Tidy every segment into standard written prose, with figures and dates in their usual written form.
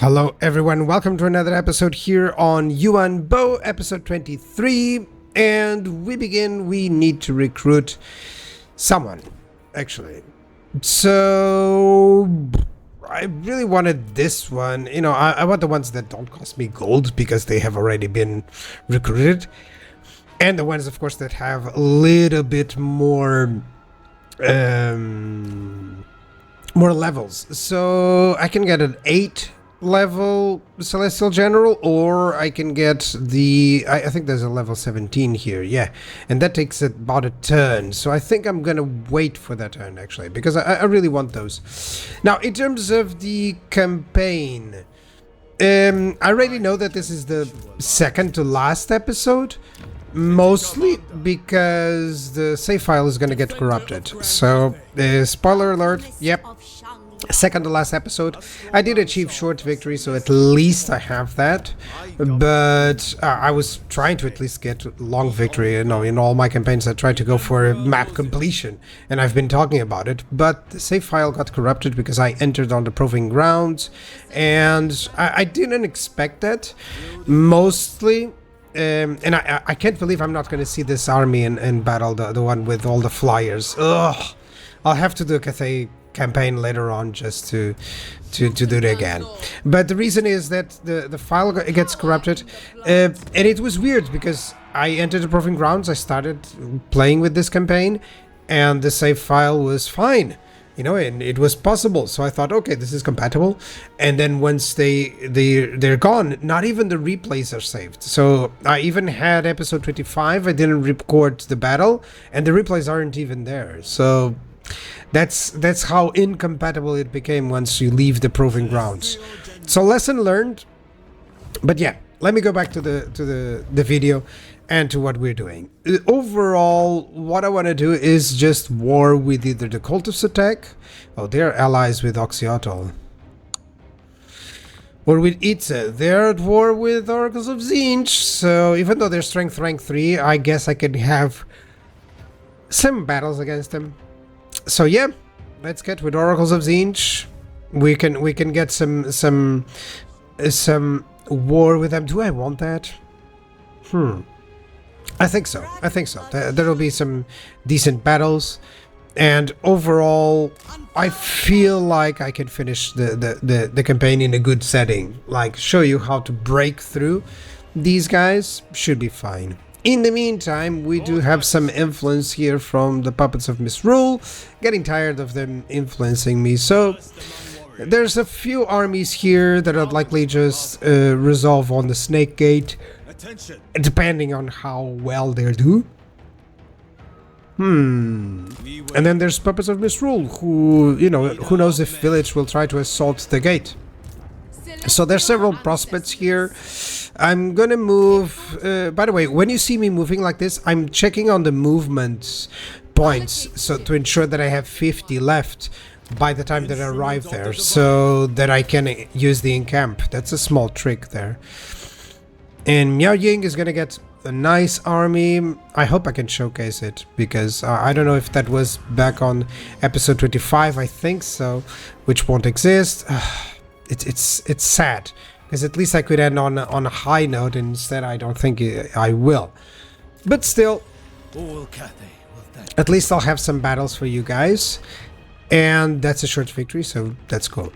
Hello everyone, welcome to another episode here on Yuan Bo, episode 23, and we need to recruit someone, actually. So, I really wanted this one, I want the ones that don't cost me gold because they have already been recruited, and the ones, of course, that have a little bit more levels. So, I can get an 8 level Celestial General, or I can get the I think there's a level 17 here, yeah, and that takes about a turn, so I think I'm gonna wait for that turn actually, because I really want those. Now, in terms of the campaign, I already know that this is the second to last episode, mostly because the save file is gonna get corrupted. So spoiler alert, yep, second to last episode. I did achieve short victory, so at least I have that, but I was trying to at least get long victory. In all my campaigns I tried to go for map completion, and I've been talking about it, but the save file got corrupted because I entered on the proving grounds, and I didn't expect that, mostly. And I can't believe I'm not going to see this army in battle, the one with all the flyers. Ugh, I'll have to do a Cathay campaign later on just to do it again. But the reason is that the file gets corrupted, and it was weird because I entered the proving grounds, I started playing with this campaign, and the save file was fine, and it was possible. So I thought, okay, this is compatible. And then once they're gone, not even the replays are saved. So I even had episode 25, I didn't record the battle, and the replays aren't even there. So that's how incompatible it became once you leave the proving grounds. So lesson learned. But yeah, let me go back to the video and to what we're doing. Overall, what I want to do is just war with either the Cultists attack, they're allies with Oxyotl, or with Itza. They're at war with Oracles of Tzeentch, so even though they're strength rank 3, I guess I can have some battles against them. So yeah, let's get with Oracles of Tzeentch. We can get some war with them. Do I want that? I think so. There'll be some decent battles, and overall, I feel like I can finish the campaign in a good setting. Like, show you how to break through these guys. Should be fine. In the meantime, we do have some influence here from the puppets of Misrule, getting tired of them influencing me. So there's a few armies here that I'd likely just resolve on the Snake Gate, depending on how well they do. And then there's puppets of Misrule, who knows if Village will try to assault the gate. So there's several prospects here. I'm gonna move, by the way, when you see me moving like this, I'm checking on the movement points, so to ensure that I have 50 left by the time that I arrive there, so that I can use the encamp. That's a small trick there. And Miao Ying is gonna get a nice army. I hope I can showcase it, because I don't know if that was back on episode 25, I think so, which won't exist. It's sad, because at least I could end on a high note. Instead, I don't think I will. But still, at least I'll have some battles for you guys. And that's a short victory, so that's cool.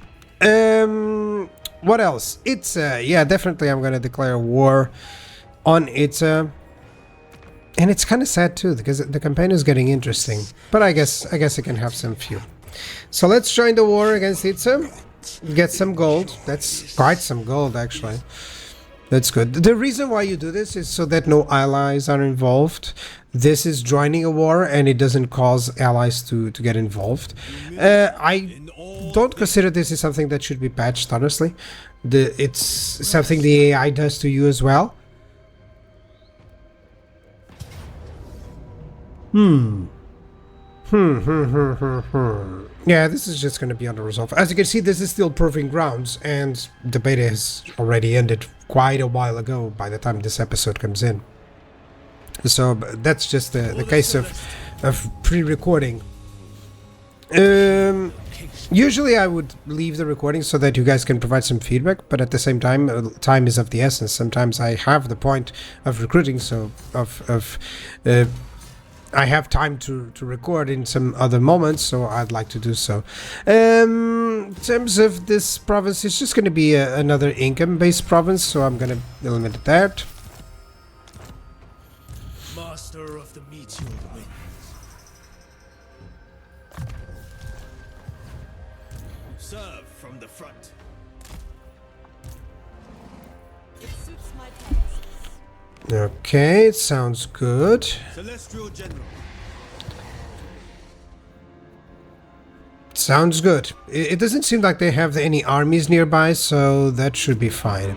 What else? Yeah, definitely I'm gonna declare war on Itza. And it's kind of sad too, because the campaign is getting interesting. But I guess I can have some few. So let's join the war against Itza. Get some gold. That's quite some gold, actually. That's good. The reason why you do this is so that no allies are involved. This is joining a war, and it doesn't cause allies to get involved. I don't consider this is something that should be patched, honestly. It's something the AI does to you as well. Yeah, this is just going to be under resolve. As you can see, this is still proving grounds, and the beta has already ended quite a while ago by the time this episode comes in. So that's just the case of pre-recording. Usually I would leave the recording so that you guys can provide some feedback, but at the same time, time is of the essence. Sometimes I have the point of recruiting, so I have time to record in some other moments, so I'd like to do so. In terms of this province, it's just going to be another income-based province, so I'm going to eliminate that. Master of the meteor winds. Serve from the front. It suits my purposes. Okay, it sounds good. Celestial General. Sounds good. It doesn't seem like they have any armies nearby, so that should be fine.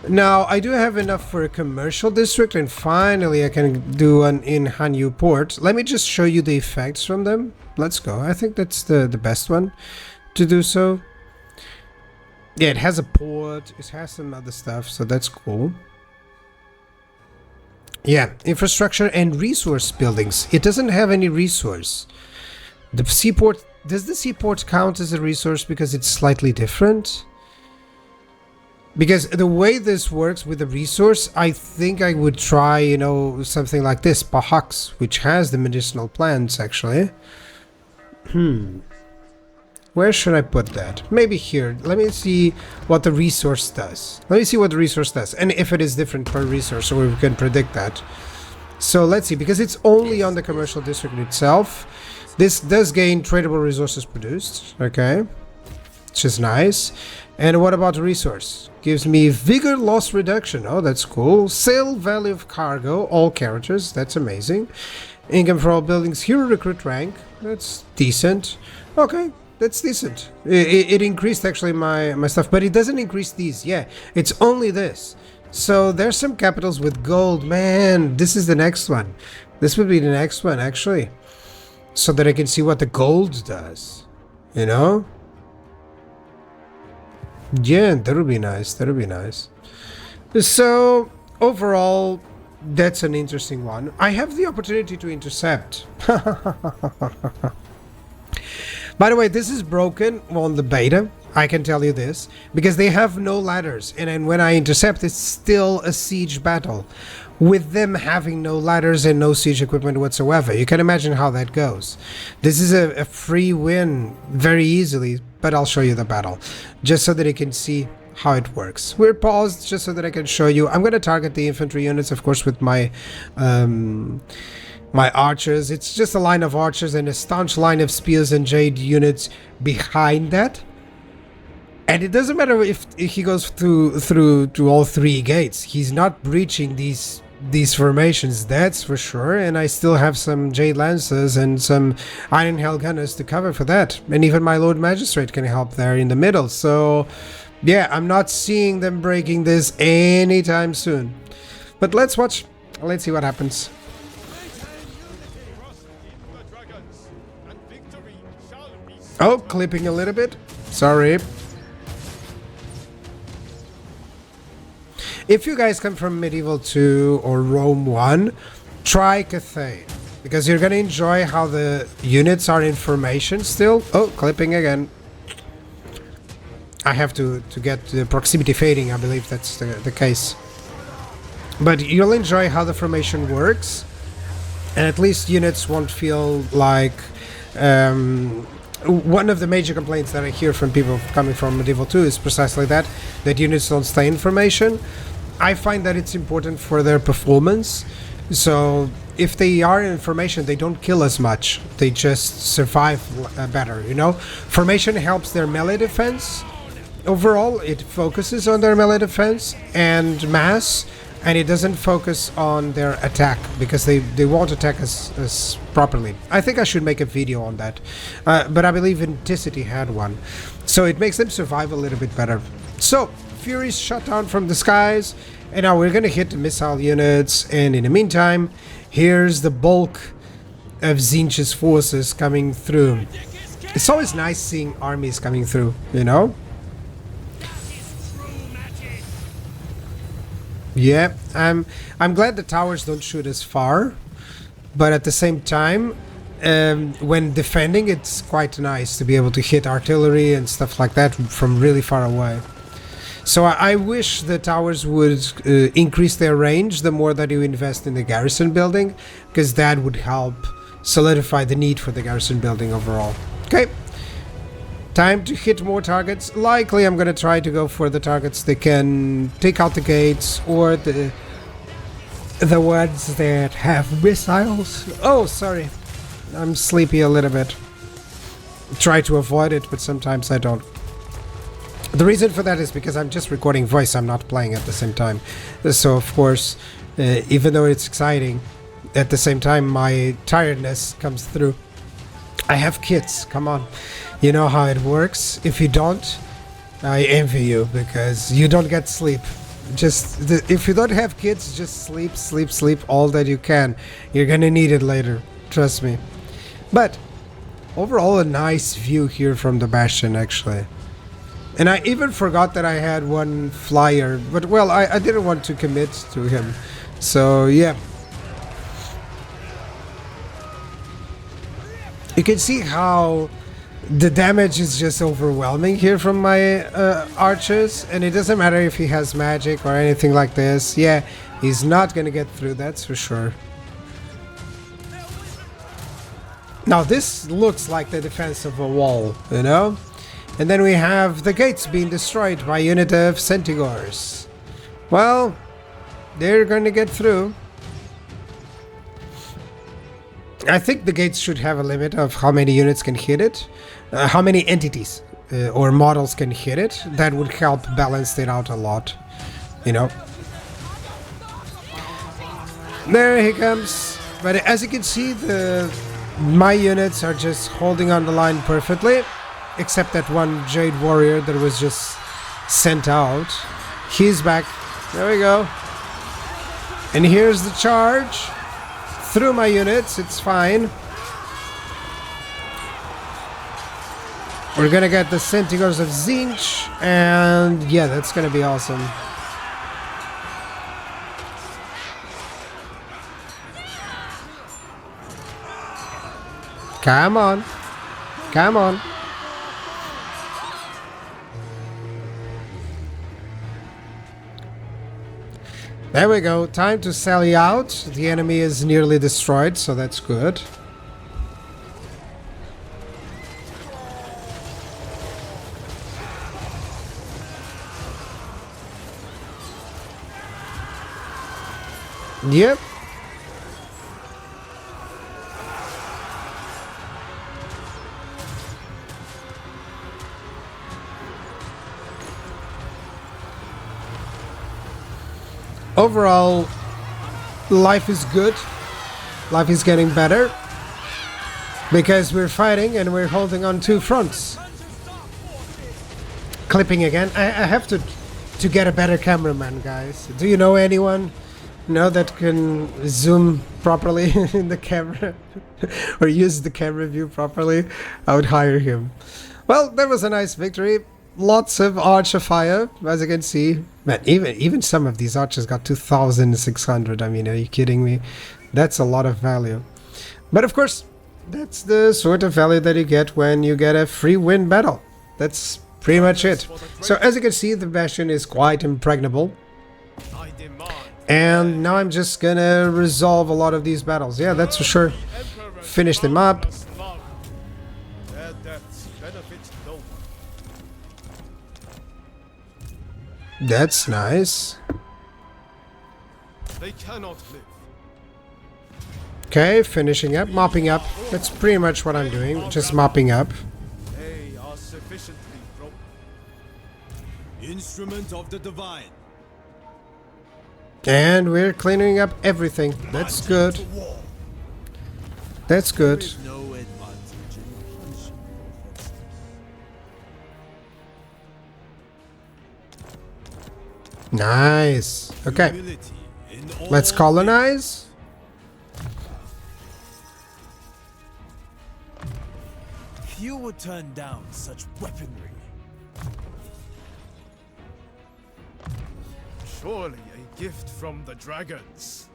Now, I do have enough for a commercial district, and finally I can do one in Hanyu Port. Let me just show you the effects from them. Let's go. I think that's the best one to do so. Yeah, it has a port, it has some other stuff, so that's cool. Yeah, infrastructure and resource buildings. It doesn't have any resource. The seaport, does the seaport count as a resource because it's slightly different? Because the way this works with the resource, I think I would try, you know, something like this, Pahaks, which has the medicinal plants, actually. Where should I put that? Maybe here. Let me see what the resource does. Let me see what the resource does, and if it is different per resource, so we can predict that. So let's see, because it's only on the commercial district itself. This does gain tradable resources produced, okay, which is nice. And what about the resource? Gives me vigor loss reduction. Oh, that's cool. Sale value of cargo, all characters. That's amazing. Income for all buildings. Hero recruit rank. That's decent. Okay, that's decent. It increased actually my stuff, but it doesn't increase these. Yeah, it's only this. So there's some capitals with gold. Man, this is the next one. This would be the next one, actually. So that I can see what the gold does. You know? Yeah, that would be nice. That would be nice. So, overall, that's an interesting one. I have the opportunity to intercept. By the way, this is broken on the beta. I can tell you this. Because they have no ladders. And then when I intercept, it's still a siege battle. With them having no ladders and no siege equipment whatsoever. You can imagine how that goes. This is a free win very easily, but I'll show you the battle. Just so that you can see how it works. We're paused just so that I can show you. I'm going to target the infantry units, of course, with my my archers. It's just a line of archers and a staunch line of spears and jade units behind that. And it doesn't matter if he goes through all three gates. He's not breaching these formations, that's for sure. And I still have some Jade Lancers and some Iron Hell Gunners to cover for that. And even my Lord Magistrate can help there in the middle. So, yeah, I'm not seeing them breaking this anytime soon. But let's watch. Let's see what happens. Oh, clipping a little bit. Sorry. If you guys come from Medieval 2 or Rome 1, try Cathay. Because you're going to enjoy how the units are in formation still. Oh, clipping again. I have to get the proximity fading, I believe that's the case. But you'll enjoy how the formation works. And at least units won't feel like... one of the major complaints that I hear from people coming from Medieval 2 is precisely that units don't stay in formation. I find that it's important for their performance. So if they are in formation, they don't kill as much. They just survive better, you know? Formation helps their melee defense. Overall, it focuses on their melee defense and mass, and it doesn't focus on their attack because they won't attack as properly. I think I should make a video on that, but I believe Inticity had one. So it makes them survive a little bit better. So, Furies shot down from the skies, and now we're gonna hit the missile units, and in the meantime, here's the bulk of Tzeentch's forces coming through. It's always nice seeing armies coming through, you know? Yeah, I'm glad the towers don't shoot as far, but at the same time, when defending, it's quite nice to be able to hit artillery and stuff like that from really far away. So I wish the towers would increase their range the more that you invest in the garrison building, because that would help solidify the need for the garrison building overall. Okay, time to hit more targets. Likely I'm going to try to go for the targets that can take out the gates, or the ones that have missiles. Oh, sorry. I'm sleepy a little bit. Try to avoid it, but sometimes I don't. The reason for that is because I'm just recording voice, I'm not playing at the same time. So of course, even though it's exciting, at the same time my tiredness comes through. I have kids, come on. You know how it works. If you don't, I envy you, because you don't get sleep. If you don't have kids, just sleep all that you can. You're gonna need it later, trust me. But overall, a nice view here from the Bastion, actually. And I even forgot that I had one flyer, but well, I didn't want to commit to him. So yeah. You can see how the damage is just overwhelming here from my archers, and it doesn't matter if he has magic or anything like this. Yeah, he's not gonna get through, that's for sure. Now this looks like the defense of a wall, you know? And then we have the gates being destroyed by a unit of Centigors. Well, they're gonna get through. I think the gates should have a limit of how many units can hit it. How many entities or models can hit it. That would help balance it out a lot, you know? There he comes. But as you can see, my units are just holding on the line perfectly, except that one Jade Warrior that was just sent out. He's back. There we go. And here's the charge. Through my units, it's fine. We're gonna get the Centigors of Zinch, and yeah, that's gonna be awesome. Come on. Come on. There we go. Time to sally out. The enemy is nearly destroyed, so that's good. Yep. Overall, life is good. Life is getting better. Because we're fighting and we're holding on two fronts. Clipping again. I have to get a better cameraman, guys. Do you know anyone? That can zoom properly in the camera? Or use the camera view properly? I would hire him. Well, that was a nice victory. Lots of archer fire, as you can see. Man, even some of these archers got 2,600. I mean, are you kidding me? That's a lot of value. But of course, that's the sort of value that you get when you get a free win battle. That's pretty much it. So as you can see, the Bastion is quite impregnable. And now I'm just gonna resolve a lot of these battles. Yeah, that's for sure. Finish them up. That's nice. They cannot live. Okay, finishing up, mopping up. That's pretty much what I'm doing, just mopping up. They are sufficiently broken. Instrument of the divine. And we're cleaning up everything. That's good. That's good. There is no advantage in punishing offenses. Nice. Okay, Humility in all let's colonize. Few would turn down such weaponry. Surely a gift from the dragons.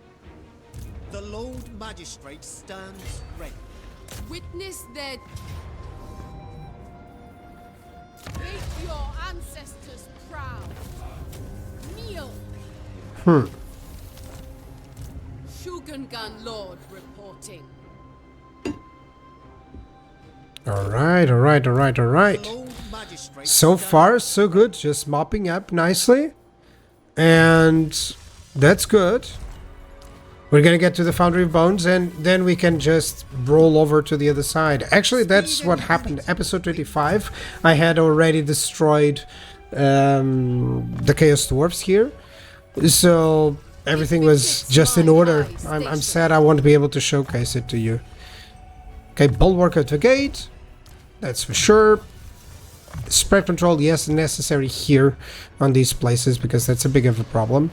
The Lord Magistrate stands ready. Witness their... Make your ancestors proud. Kneel. Shugengan Lord reporting. Alright. So far, so good. Just mopping up nicely. And that's good. We're gonna get to the Foundry of Bones, and then we can just roll over to the other side. Actually, that's what happened. Episode 25, I had already destroyed the Chaos Dwarfs here. So everything was just in order. I'm sad I won't be able to showcase it to you. Okay, Bulwark at the gate. That's for sure. Spread control, yes, necessary here on these places because that's a big of a problem.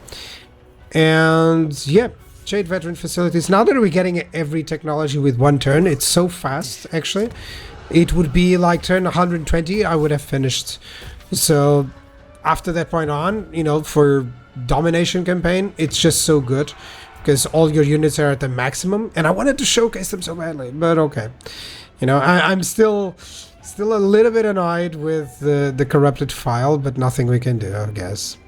And yeah, Jade Veteran Facilities. Now that we're getting every technology with one turn, it's so fast actually. It would be like turn 120, I would have finished. So after that point on, you know, for domination campaign, it's just so good because all your units are at the maximum, and I wanted to showcase them so badly, but okay. You know, I'm still a little bit annoyed with the corrupted file, but nothing we can do, I guess.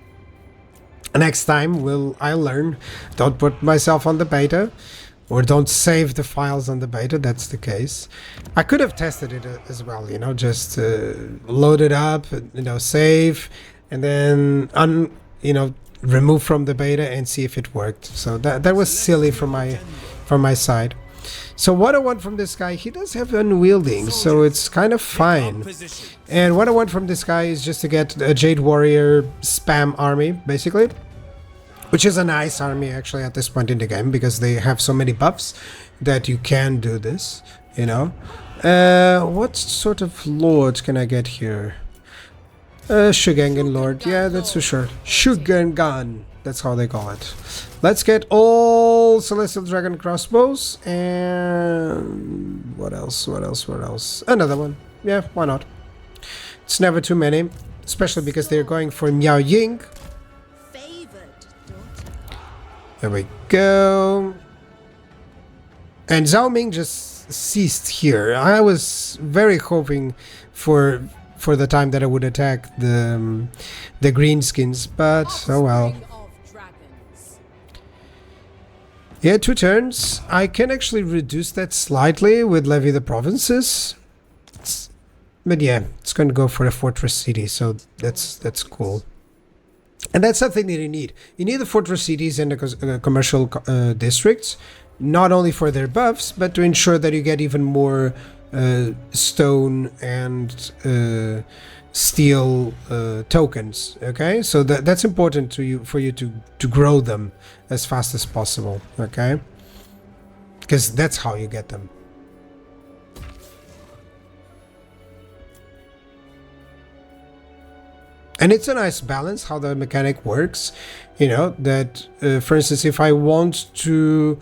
Next time I'll learn. Don't put myself on the beta, or don't save the files on the beta. That's the case. I could have tested it as well, you know, just load it up, you know, save, and then remove from the beta and see if it worked. So that was silly from my side. So what I want from this guy, he does have unwielding, so it's kind of fine. And what I want from this guy is just to get a Jade Warrior spam army, basically. Which is a nice army, actually, at this point in the game, because they have so many buffs that you can do this, you know. What sort of lord can I get here? Shugengan Lord, yeah, that's for sure. Shugengan, that's how they call it. Let's get all Celestial Dragon crossbows, and what else? Another one, yeah, why not? It's never too many, especially because they're going for Miao Ying. There we go. And Zhao Ming just ceased here. I was very hoping for the time that I would attack the greenskins, but oh well. Yeah, 2 turns. I can actually reduce that slightly with Levy the Provinces. But yeah, it's going to go for a fortress city, so that's cool. And that's something that you need. You need the fortress cities and the commercial districts, not only for their buffs, but to ensure that you get even more stone and steel tokens. Okay, so that's important for you to grow them as fast as possible. Okay, because that's how you get them. And it's a nice balance how the mechanic works, you know, that for instance, if I want to,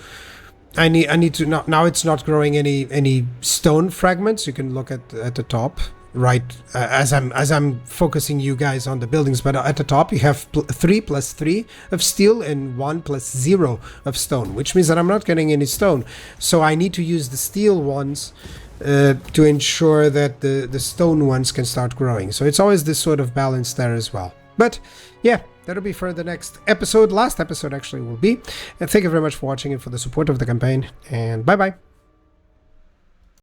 I need to now it's not growing any stone fragments. You can look at the top, right, as I'm focusing you guys on the buildings, but at the top you have 3 + 3 of steel and 1 + 0 of stone, which means that I'm not getting any stone. So I need to use the steel ones to ensure that the stone ones can start growing. So it's always this sort of balance there as well. But yeah, that'll be for the next episode. Last episode actually will be. And thank you very much for watching and for the support of the campaign. And bye bye.